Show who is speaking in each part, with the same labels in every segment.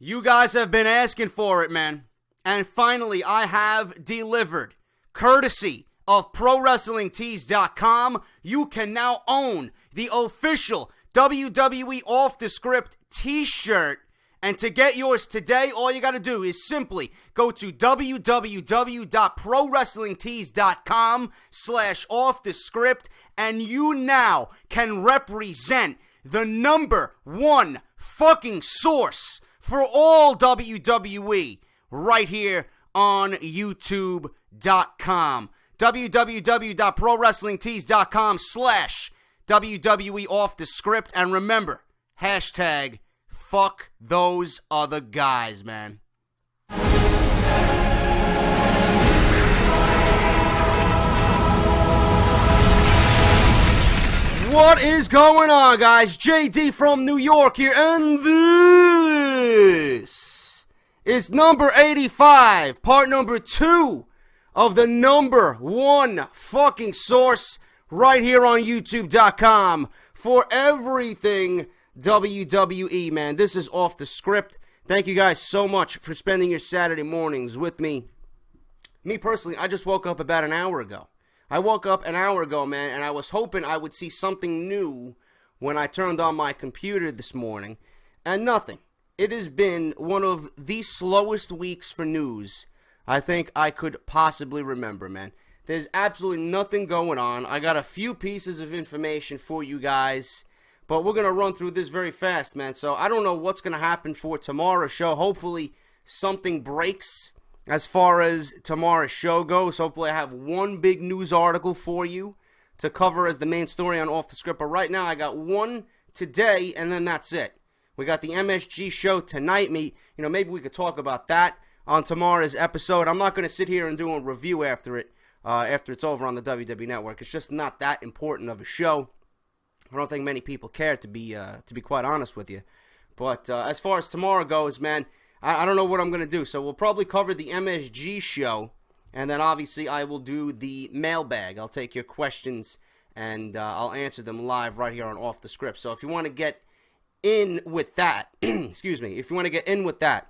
Speaker 1: You guys have been asking for it, man. And finally, I have delivered. Courtesy of ProWrestlingTees.com, you can now own the official WWE Off The Script t-shirt. And to get yours today, all you got to do is simply go to www.ProWrestlingTees.com/offthescript, and you now can represent the number one fucking source for all WWE right here on YouTube.com. www.ProWrestlingTees.com/WWE Off The Script. And remember, hashtag fuck those other guys, man. What is going on, guys? JD from New York here, and this is number 85, part number 2 of the number one fucking source right here on YouTube.com for everything WWE, man. This is Off The Script. Thank you guys so much for spending your Saturday mornings with me. Me personally, I just woke up about an hour ago. Man, and I was hoping I would see something new when I turned on my computer this morning, and nothing. It has been one of the slowest weeks for news I think I could possibly remember, man. There's absolutely nothing going on. I got a few pieces of information for you guys, but we're going to run through this very fast, man. So I don't know what's going to happen for tomorrow's show. Hopefully something breaks as far as tomorrow's show goes. Hopefully I have one big news article for you to cover as the main story on Off The Script. But right now I got one today, and then that's it. We got the MSG show tonight. Maybe we could talk about that on tomorrow's episode. I'm not going to sit here and do a review after it's over on the WWE Network. It's just not that important of a show. I don't think many people care, to be quite honest with you. But as far as tomorrow goes, man, I don't know what I'm going to do. So we'll probably cover the MSG show, and then obviously I will do the mailbag. I'll take your questions, and I'll answer them live right here on Off The Script. So if you want to get in with that, excuse me, if you want to get in with that,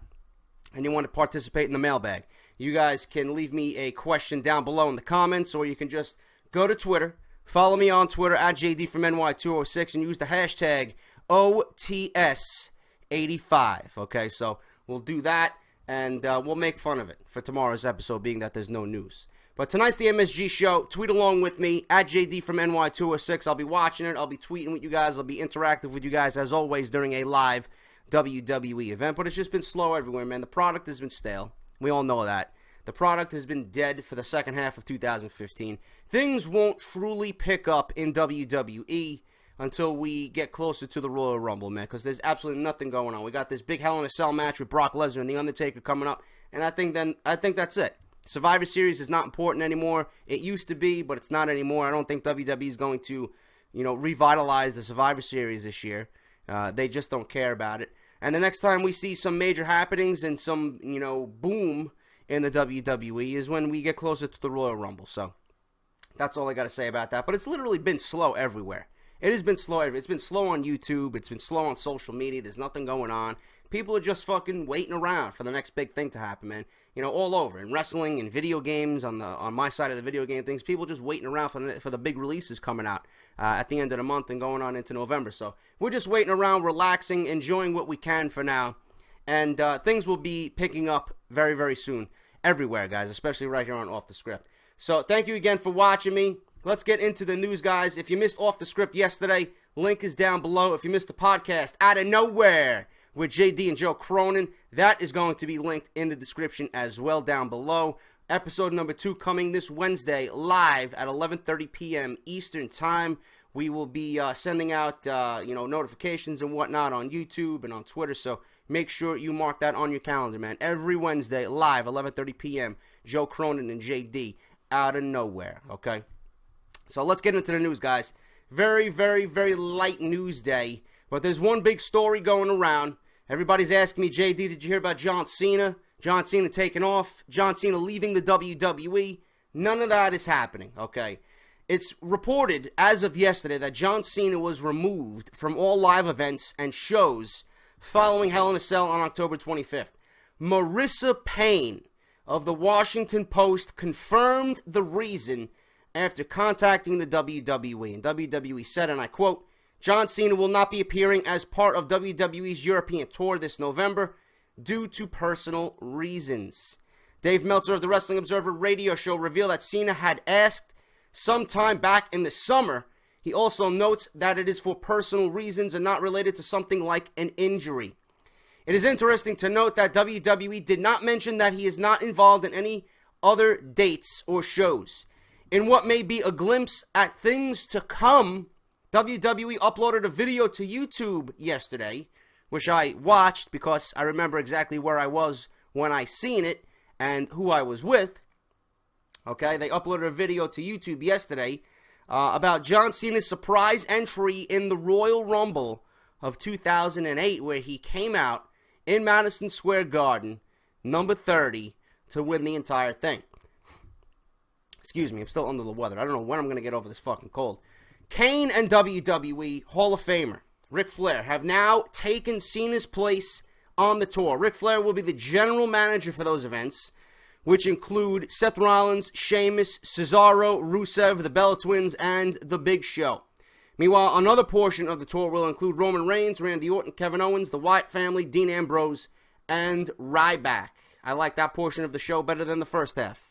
Speaker 1: and you want to participate in the mailbag, you guys can leave me a question down below in the comments, or you can just go to Twitter, follow me on Twitter at JD from NY206, and use the hashtag OTS85. Okay, so we'll do that, and we'll make fun of it for tomorrow's episode, being that there's no news. But tonight's the MSG show. Tweet along with me at JD from NY206. I'll be watching it. I'll be tweeting with you guys. I'll be interactive with you guys, as always, during a live WWE event. But it's just been slow everywhere, man. The product has been stale. We all know that. The product has been dead for the second half of 2015. Things won't truly pick up in WWE until we get closer to the Royal Rumble, man, because there's absolutely nothing going on. We got this big Hell in a Cell match with Brock Lesnar and The Undertaker coming up, and I think that's it. Survivor Series is not important anymore. It used to be, but it's not anymore. I don't think WWE is going to, revitalize the Survivor Series this year. They just don't care about it. And the next time we see some major happenings and some, boom in the WWE is when we get closer to the Royal Rumble. So that's all I got to say about that. But it's literally been slow everywhere. It has been slow. It's been slow on YouTube. It's been slow on social media. There's nothing going on. People are just fucking waiting around for the next big thing to happen, man. All over. In wrestling and video games, on my side of the video game things, people just waiting around for the big releases coming out at the end of the month and going on into November. So we're just waiting around, relaxing, enjoying what we can for now. And things will be picking up very, very soon everywhere, guys, especially right here on Off The Script. So thank you again for watching me. Let's get into the news, guys. If you missed Off The Script yesterday, link is down below. If you missed the podcast, Out of Nowhere with JD and Joe Cronin, that is going to be linked in the description as well down below. Episode number 2 coming this Wednesday live at 11:30 p.m. Eastern Time. We will be sending out notifications and whatnot on YouTube and on Twitter, so make sure you mark that on your calendar, man. Every Wednesday live, 11:30 p.m. Joe Cronin and JD, Out of Nowhere, okay? So let's get into the news, guys. Very, very, very light news day. But there's one big story going around. Everybody's asking me, JD, did you hear about John Cena? John Cena taking off. John Cena leaving the WWE. None of that is happening, okay? It's reported as of yesterday that John Cena was removed from all live events and shows following Hell in a Cell on October 25th. Marissa Payne of the Washington Post confirmed the reason after contacting the WWE. And WWE said, and I quote, John Cena will not be appearing as part of WWE's European tour this November due to personal reasons. Dave Meltzer of the Wrestling Observer radio show revealed that Cena had asked sometime back in the summer. He also notes that it is for personal reasons and not related to something like an injury. It is interesting to note that WWE did not mention that he is not involved in any other dates or shows. In what may be a glimpse at things to come, WWE uploaded a video to YouTube yesterday, which I watched because I remember exactly where I was when I seen it and who I was with. Okay, they uploaded a video to YouTube yesterday about John Cena's surprise entry in the Royal Rumble of 2008, where he came out in Madison Square Garden, number 30, to win the entire thing. Excuse me, I'm still under the weather. I don't know when I'm going to get over this fucking cold. Kane and WWE Hall of Famer Ric Flair have now taken Cena's place on the tour. Ric Flair will be the general manager for those events, which include Seth Rollins, Sheamus, Cesaro, Rusev, the Bella Twins, and The Big Show. Meanwhile, another portion of the tour will include Roman Reigns, Randy Orton, Kevin Owens, the Wyatt family, Dean Ambrose, and Ryback. I like that portion of the show better than the first half.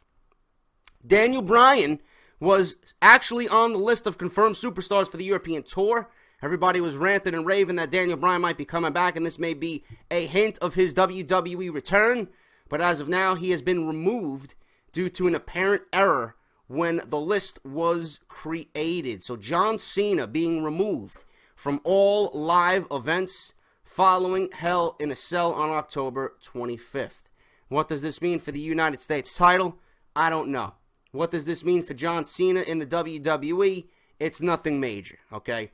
Speaker 1: Daniel Bryan was actually on the list of confirmed superstars for the European tour. Everybody was ranting and raving that Daniel Bryan might be coming back, and this may be a hint of his WWE return. But as of now, he has been removed due to an apparent error when the list was created. So John Cena being removed from all live events following Hell in a Cell on October 25th. What does this mean for the United States title? I don't know. What does this mean for John Cena in the WWE? It's nothing major, okay?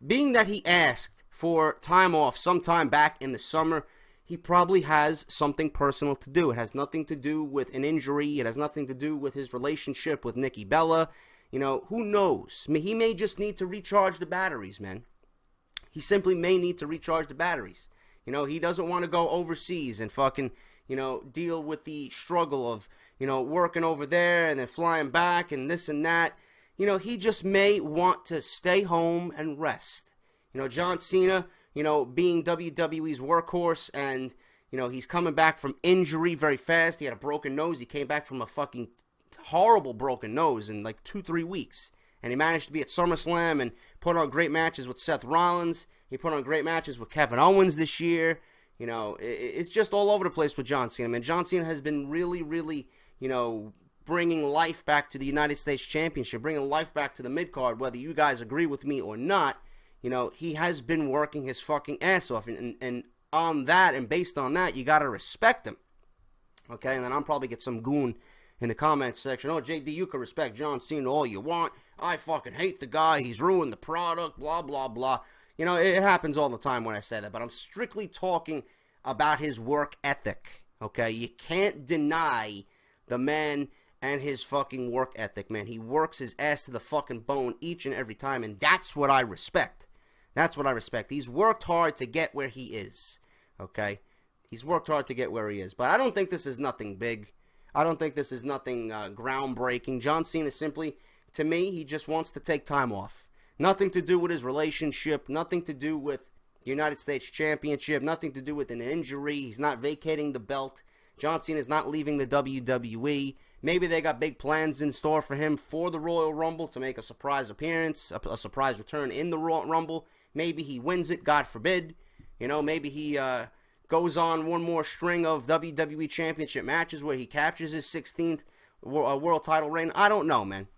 Speaker 1: Being that he asked for time off sometime back in the summer, he probably has something personal to do. It has nothing to do with an injury. It has nothing to do with his relationship with Nikki Bella. You know, who knows? He may just need to recharge the batteries, man. He simply may need to recharge the batteries. You know, he doesn't want to go overseas and fucking, you know, deal with the struggle of, you know, working over there and then flying back and this and that. You know, he just may want to stay home and rest. You know, John Cena, you know, being WWE's workhorse, and, you know, he's coming back from injury very fast. He had a broken nose. He came back from a fucking horrible broken nose in like 2-3 weeks. And he managed to be at SummerSlam and put on great matches with Seth Rollins. He put on great matches with Kevin Owens this year. You know, it's just all over the place with John Cena. Man, John Cena has been really, really, you know, bringing life back to the United States Championship, bringing life back to the mid-card, whether you guys agree with me or not. You know, he has been working his fucking ass off, and on that, and based on that, you gotta respect him. Okay, and then I'll probably get some goon in the comments section. Oh, JD, you can respect John Cena all you want. I fucking hate the guy. He's ruined the product, blah, blah, blah. You know, it happens all the time when I say that, but I'm strictly talking about his work ethic, okay? You can't deny the man and his fucking work ethic, man. He works his ass to the fucking bone each and every time, and that's what I respect. That's what I respect. He's worked hard to get where he is, okay? He's worked hard to get where he is. But I don't think this is nothing big. I don't think this is nothing groundbreaking. John Cena simply, to me, he just wants to take time off. Nothing to do with his relationship. Nothing to do with the United States Championship. Nothing to do with an injury. He's not vacating the belt. John Cena is not leaving the WWE. Maybe they got big plans in store for him for the Royal Rumble to make a surprise appearance, a surprise return in the Royal Rumble. Maybe he wins it, God forbid. You know, maybe he goes on one more string of WWE Championship matches where he captures his 16th world title reign. I don't know, man.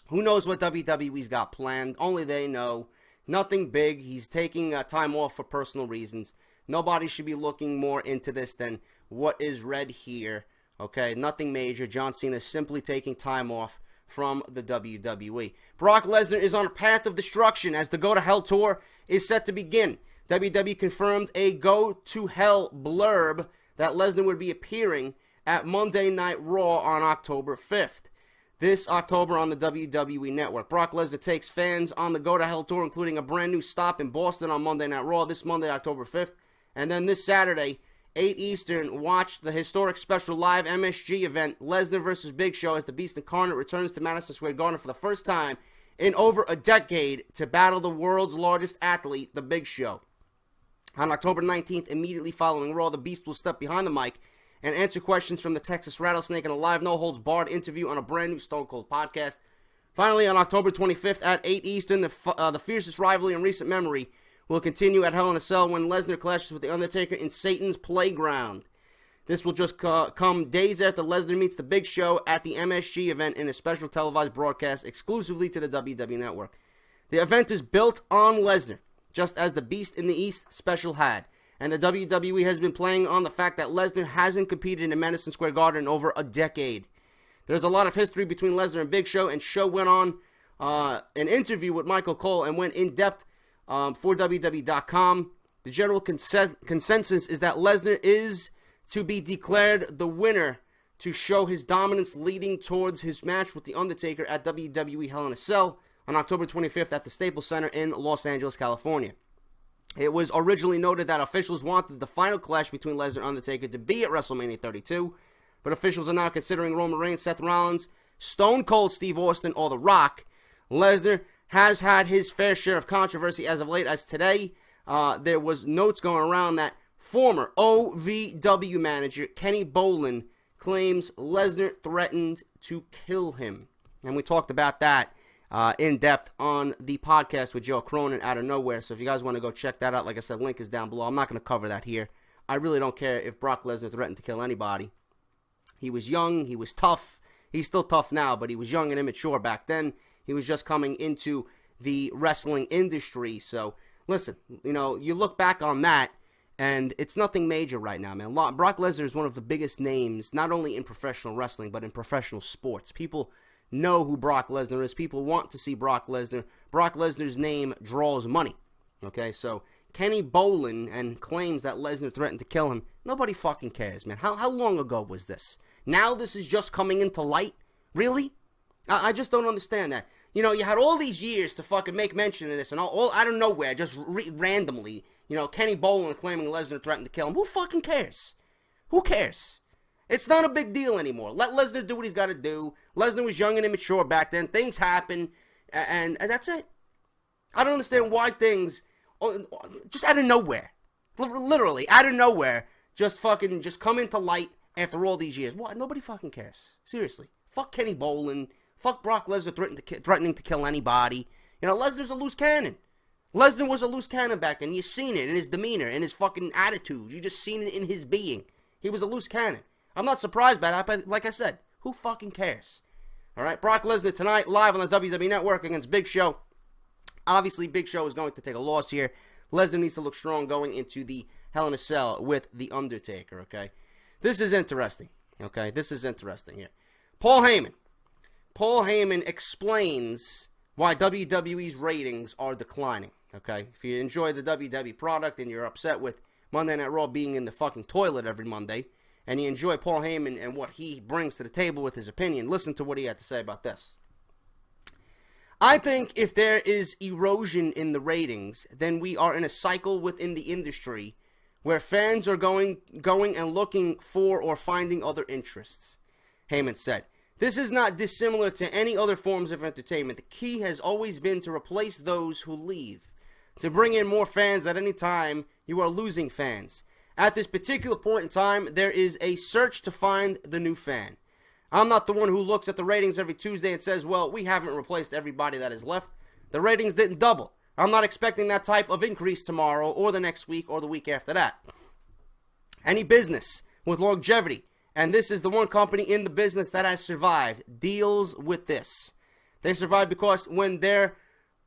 Speaker 1: Who knows what WWE's got planned? Only they know. Nothing big. He's taking time off for personal reasons. Nobody should be looking more into this than what is read here. Okay, nothing major. John Cena is simply taking time off from the WWE. Brock Lesnar is on a path of destruction as the Go to Hell tour is set to begin. WWE confirmed a Go to Hell blurb that Lesnar would be appearing at Monday Night Raw on October 5th. This October on the WWE Network. Brock Lesnar takes fans on the Go to Hell tour, including a brand new stop in Boston on Monday Night Raw this Monday, October 5th, And then this Saturday, 8 Eastern, watch the historic special live MSG event, Lesnar vs. Big Show, as the Beast Incarnate returns to Madison Square Garden for the first time in over a decade to battle the world's largest athlete, the Big Show. On October 19th, immediately following Raw, the Beast will step behind the mic and answer questions from the Texas Rattlesnake in a live no-holds-barred interview on a brand new Stone Cold podcast. Finally, on October 25th at 8 Eastern, the fiercest rivalry in recent memory will continue at Hell in a Cell when Lesnar clashes with The Undertaker in Satan's Playground. This will just come days after Lesnar meets the Big Show at the MSG event in a special televised broadcast exclusively to the WWE Network. The event is built on Lesnar, just as the Beast in the East special had. And the WWE has been playing on the fact that Lesnar hasn't competed in Madison Square Garden in over a decade. There's a lot of history between Lesnar and Big Show, and Show went on an interview with Michael Cole and went in-depth for WWE.com. The general consensus is that Lesnar is to be declared the winner to show his dominance leading towards his match with The Undertaker at WWE Hell in a Cell on October 25th at the Staples Center in Los Angeles, California. It was originally noted that officials wanted the final clash between Lesnar and Undertaker to be at WrestleMania 32, but officials are now considering Roman Reigns, Seth Rollins, Stone Cold Steve Austin, or The Rock. Lesnar has had his fair share of controversy as of late, as today there was notes going around that former OVW manager Kenny Bolin claims Lesnar threatened to kill him. And we talked about that in depth on the podcast with Joe Cronin out of nowhere. So if you guys want to go check that out, like I said, link is down below. I'm not going to cover that here. I really don't care if Brock Lesnar threatened to kill anybody. He was young. He was tough. He's still tough now, but he was young and immature back then. He was just coming into the wrestling industry. So listen, you look back on that, and it's nothing major right now, man. Brock Lesnar is one of the biggest names, not only in professional wrestling, but in professional sports. People know who Brock Lesnar is. People want to see Brock Lesnar. Brock Lesnar's name draws money. Okay, so Kenny Bolin and claims that Lesnar threatened to kill him. Nobody fucking cares, man. How long ago was this? Now this is just coming into light? Really? I just don't understand that. You had all these years to fucking make mention of this, and all out of nowhere, just randomly, Kenny Bolin claiming Lesnar threatened to kill him. Who fucking cares? Who cares? It's not a big deal anymore. Let Lesnar do what he's got to do. Lesnar was young and immature back then. Things happen, and that's it. I don't understand why things, just out of nowhere, literally out of nowhere, just come into light after all these years. What? Nobody fucking cares. Seriously. Fuck Kenny Bolin. Fuck Brock Lesnar threatening to kill anybody. Lesnar's a loose cannon. Lesnar was a loose cannon back then. You seen it in his demeanor, in his fucking attitude. You just seen it in his being. He was a loose cannon. I'm not surprised by that, but like I said, who fucking cares? All right, Brock Lesnar tonight, live on the WWE Network against Big Show. Obviously, Big Show is going to take a loss here. Lesnar needs to look strong going into the Hell in a Cell with The Undertaker, okay? This is interesting, okay? This is interesting here. Paul Heyman explains why WWE's ratings are declining, okay? If you enjoy the WWE product and you're upset with Monday Night Raw being in the fucking toilet every Monday, and you enjoy Paul Heyman and what he brings to the table with his opinion, listen to what he had to say about this. I think if there is erosion in the ratings, then we are in a cycle within the industry where fans are going and looking for or finding other interests, Heyman said. This is not dissimilar to any other forms of entertainment. The key has always been to replace those who leave, to bring in more fans at any time you are losing fans. At this particular point in time, there is a search to find the new fan. I'm not the one who looks at the ratings every Tuesday and says, well, we haven't replaced everybody that is left. The ratings didn't double. I'm not expecting that type of increase tomorrow or the next week or the week after that. Any business with longevity, and this is the one company in the business that has survived, deals with this. They survived because when there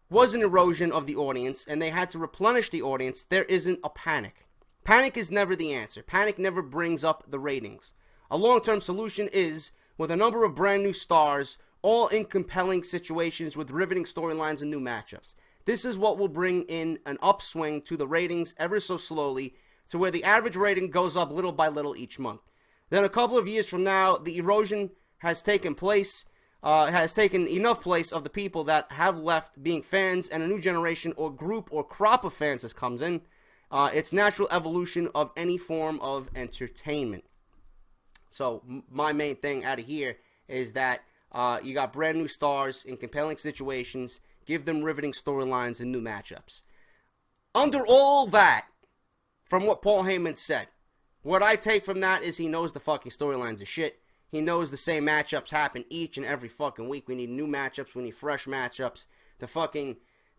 Speaker 1: was an erosion of the audience and they had to replenish the audience, there isn't a panic. Panic is never the answer. Panic never brings up the ratings. A long-term solution is, with a number of brand new stars, all in compelling situations with riveting storylines and new matchups. This is what will bring in an upswing to the ratings ever so slowly, to where the average rating goes up little by little each month. Then a couple of years from now, the erosion has taken place, has taken enough place of the people that have left being fans, and a new generation or group or crop of fans has comes in. It's natural evolution of any form of entertainment. So my main thing out of here is that you got brand new stars in compelling situations. Give them riveting storylines and new matchups. Under all that, from what Paul Heyman said, what I take from that is he knows the fucking storylines are shit. He knows the same matchups happen each and every fucking week. We need new matchups. We need fresh matchups.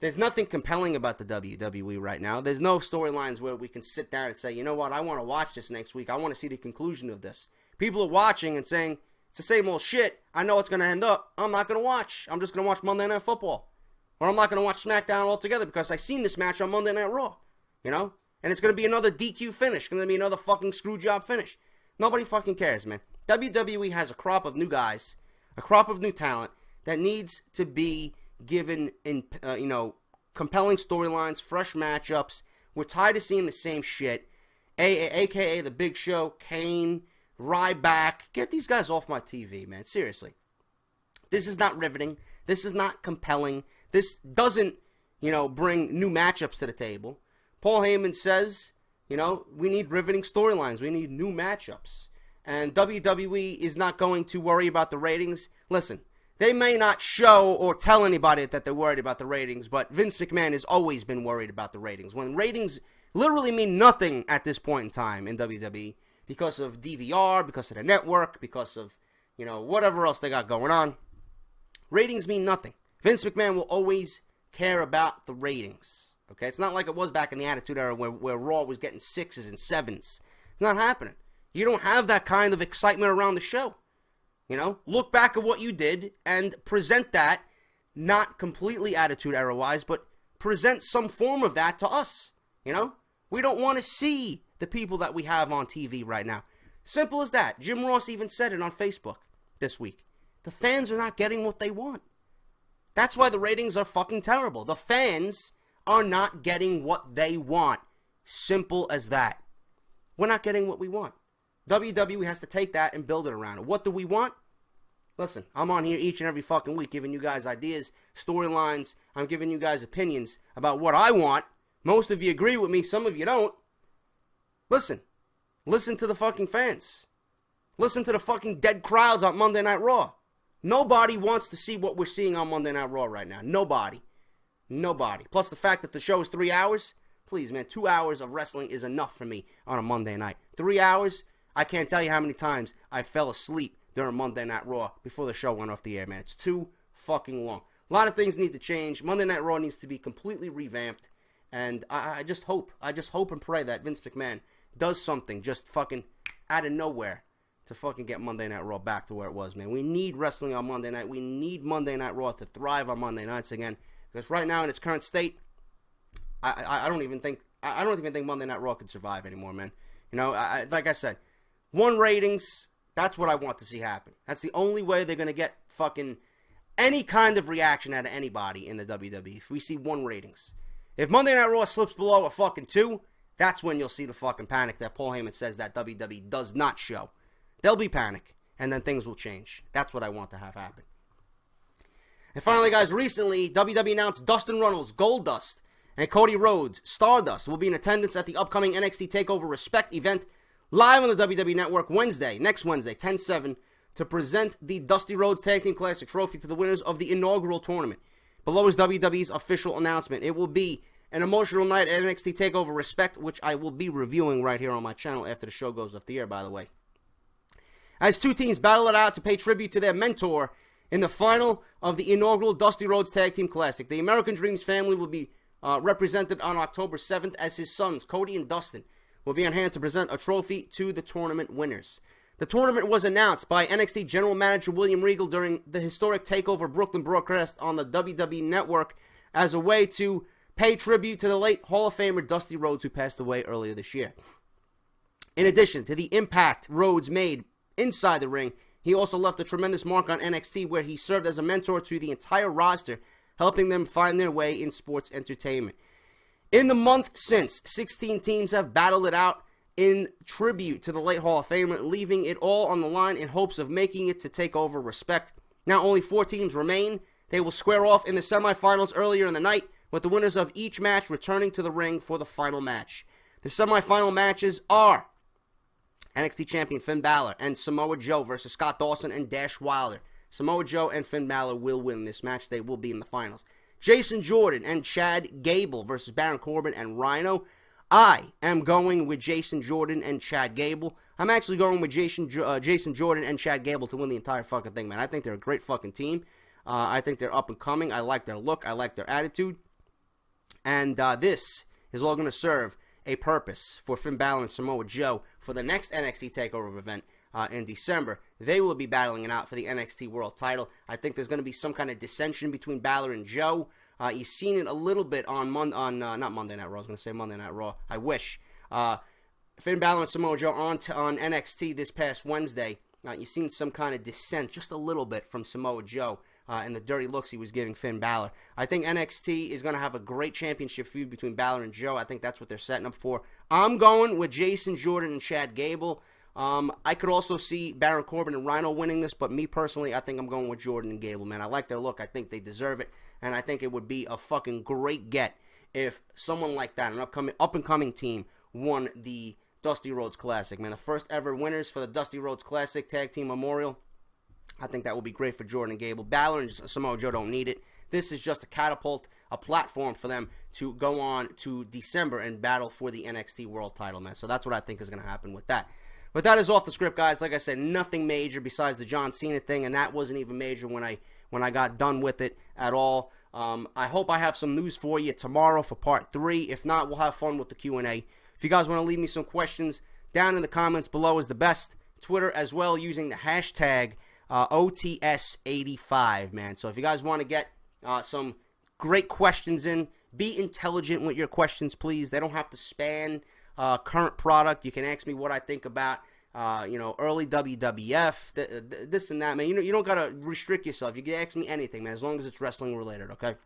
Speaker 1: There's nothing compelling about the WWE right now. There's no storylines where we can sit down and say, you know what, I want to watch this next week. I want to see the conclusion of this. People are watching and saying, it's the same old shit. I know it's going to end up. I'm not going to watch. I'm just going to watch Monday Night Football. Or I'm not going to watch SmackDown altogether because I seen this match on Monday Night Raw. You know? And it's going to be another DQ finish. It's going to be another fucking screw job finish. Nobody fucking cares, man. WWE has a crop of new guys, a crop of new talent that needs to be given in, compelling storylines, fresh matchups. We're tired of seeing the same shit. AKA The Big Show, Kane, Ryback. Get these guys off my TV, man. Seriously. This is not riveting. This is not compelling. This doesn't, bring new matchups to the table. Paul Heyman says, we need riveting storylines. We need new matchups. And WWE is not going to worry about the ratings. Listen, they may not show or tell anybody that they're worried about the ratings, but Vince McMahon has always been worried about the ratings. When ratings literally mean nothing at this point in time in WWE because of DVR, because of the network, because of, whatever else they got going on. Ratings mean nothing. Vince McMahon will always care about the ratings. Okay, it's not like it was back in the Attitude Era where Raw was getting 6s and 7s. It's not happening. You don't have that kind of excitement around the show. Look back at what you did and present that, not completely Attitude Era-wise, but present some form of that to us. We don't want to see the people that we have on TV right now. Simple as that. Jim Ross even said it on Facebook this week. The fans are not getting what they want. That's why the ratings are fucking terrible. The fans are not getting what they want. Simple as that. We're not getting what we want. WWE has to take that and build it around it. What do we want? Listen, I'm on here each and every fucking week giving you guys ideas, storylines. I'm giving you guys opinions about what I want. Most of you agree with me. Some of you don't. Listen. Listen to the fucking fans. Listen to the fucking dead crowds on Monday Night Raw. Nobody wants to see what we're seeing on Monday Night Raw right now. Nobody. Plus the fact that the show is 3 hours. Please, man, 2 hours of wrestling is enough for me on a Monday night. 3 hours? I can't tell you how many times I fell asleep during Monday Night Raw before the show went off the air, man. It's too fucking long. A lot of things need to change. Monday Night Raw needs to be completely revamped. And I just hope and pray that Vince McMahon does something just fucking out of nowhere to fucking get Monday Night Raw back to where it was, man. We need wrestling on Monday night. We need Monday Night Raw to thrive on Monday nights again. Because right now in its current state, I don't even think Monday Night Raw can survive anymore, man. Like I said, one, ratings. That's what I want to see happen. That's the only way they're gonna get fucking any kind of reaction out of anybody in the WWE. If we see one, ratings. If Monday Night Raw slips below a fucking 2, that's when you'll see the fucking panic that Paul Heyman says that WWE does not show. There'll be panic, and then things will change. That's what I want to have happen. And finally, guys, recently, WWE announced Dustin Runnels, Goldust, and Cody Rhodes, Stardust, will be in attendance at the upcoming NXT TakeOver Respect event live on the WWE Network next Wednesday, 10/7, to present the Dusty Rhodes Tag Team Classic Trophy to the winners of the inaugural tournament. Below is WWE's official announcement. It will be an emotional night at NXT TakeOver Respect, which I will be reviewing right here on my channel after the show goes off the air, by the way. As two teams battle it out to pay tribute to their mentor in the final of the inaugural Dusty Rhodes Tag Team Classic. The American Dreams family will be represented on October 7th as his sons, Cody and Dustin, will be on hand to present a trophy to the tournament winners. The tournament was announced by NXT General Manager William Regal during the historic TakeOver Brooklyn broadcast on the WWE Network as a way to pay tribute to the late Hall of Famer Dusty Rhodes, who passed away earlier this year. In addition to the impact Rhodes made inside the ring, he also left a tremendous mark on NXT, where he served as a mentor to the entire roster, helping them find their way in sports entertainment. In the month since, 16 teams have battled it out in tribute to the late Hall of Famer, leaving it all on the line in hopes of making it to TakeOver Respect. Now only 4 teams remain. They will square off in the semifinals earlier in the night, with the winners of each match returning to the ring for the final match. The semifinal matches are NXT champion Finn Balor and Samoa Joe versus Scott Dawson and Dash Wilder. Samoa Joe and Finn Balor will win this match. They will be in the finals. Jason Jordan and Chad Gable versus Baron Corbin and Rhino. I am going with Jason Jordan and Chad Gable. I'm actually going with Jason Jordan and Chad Gable to win the entire fucking thing, man. I think they're a great fucking team. I think they're up and coming. I like their look. I like their attitude. And this is all going to serve a purpose for Finn Balor and Samoa Joe for the next NXT TakeOver event in December. They will be battling it out for the NXT World title. I think there's going to be some kind of dissension between Balor and Joe. You've seen it a little bit on not Monday Night Raw. I was going to say Monday Night Raw. I wish. Finn Balor and Samoa Joe on NXT this past Wednesday. You've seen some kind of dissent, just a little bit, from Samoa Joe and the dirty looks he was giving Finn Balor. I think NXT is going to have a great championship feud between Balor and Joe. I think that's what they're setting up for. I'm going with Jason Jordan and Chad Gable. I could also see Baron Corbin and Rhino winning this, but me personally, I think I'm going with Jordan and Gable, man. I like their look. I think they deserve it, and I think it would be a fucking great get if someone like that, an up-and-coming team, won the Dusty Rhodes Classic, man. The first ever winners for the Dusty Rhodes Classic Tag Team Memorial. I think that would be great for Jordan and Gable. Balor and Samoa Joe don't need it. This is just a catapult, a platform for them to go on to December and battle for the NXT World title, man. So that's what I think is going to happen with that. But that is off the script, guys. Like I said, nothing major besides the John Cena thing, and that wasn't even major when I got done with it at all. I hope I have some news for you tomorrow for part 3. If not, we'll have fun with the Q&A. If you guys want to leave me some questions, down in the comments below is the best. Twitter as well, using the hashtag OTS85, man. So if you guys want to get some great questions in, be intelligent with your questions, please. They don't have to span current product. You can ask me what I think about, early WWF, this and that, man. You don't got to restrict yourself. You can ask me anything, man, as long as it's wrestling related, okay?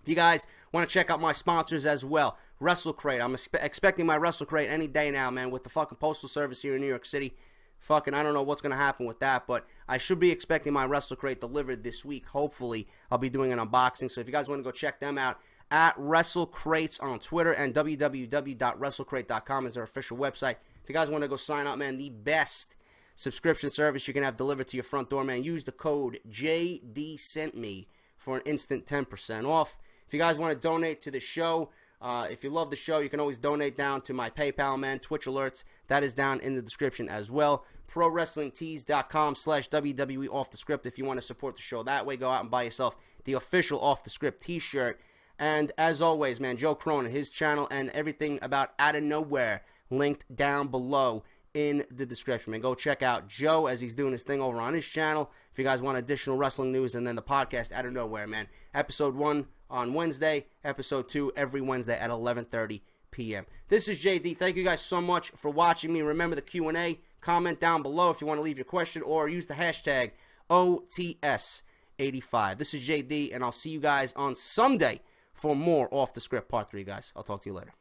Speaker 1: If you guys want to check out my sponsors as well, WrestleCrate. I'm expecting my WrestleCrate any day now, man, with the fucking Postal Service here in New York City. Fucking, I don't know what's going to happen with that, but I should be expecting my WrestleCrate delivered this week. Hopefully, I'll be doing an unboxing. So if you guys want to go check them out, at WrestleCrates on Twitter, and www.wrestlecrate.com is their official website. If you guys want to go sign up, man, the best subscription service you can have delivered to your front door, man, use the code JDSentMe for an instant 10% off. If you guys want to donate to the show, if you love the show, you can always donate down to my PayPal, man. Twitch alerts, that is down in the description as well. ProWrestlingTees.com/WWE Off The Script. If you want to support the show that way, go out and buy yourself the official Off The Script t-shirt. And as always, man, Joe Cronin, his channel, and everything about Outta Nowhere linked down below in the description, man. Go check out Joe as he's doing his thing over on his channel. If you guys want additional wrestling news, and then the podcast Outta Nowhere, man. Episode 1 on Wednesday, episode 2 every Wednesday at 11:30 p.m. This is JD. Thank you guys so much for watching me. Remember the Q&A. Comment down below if you want to leave your question, or use the hashtag OTS85. This is JD, and I'll see you guys on Sunday for more Off the Script Part 3, guys. I'll talk to you later.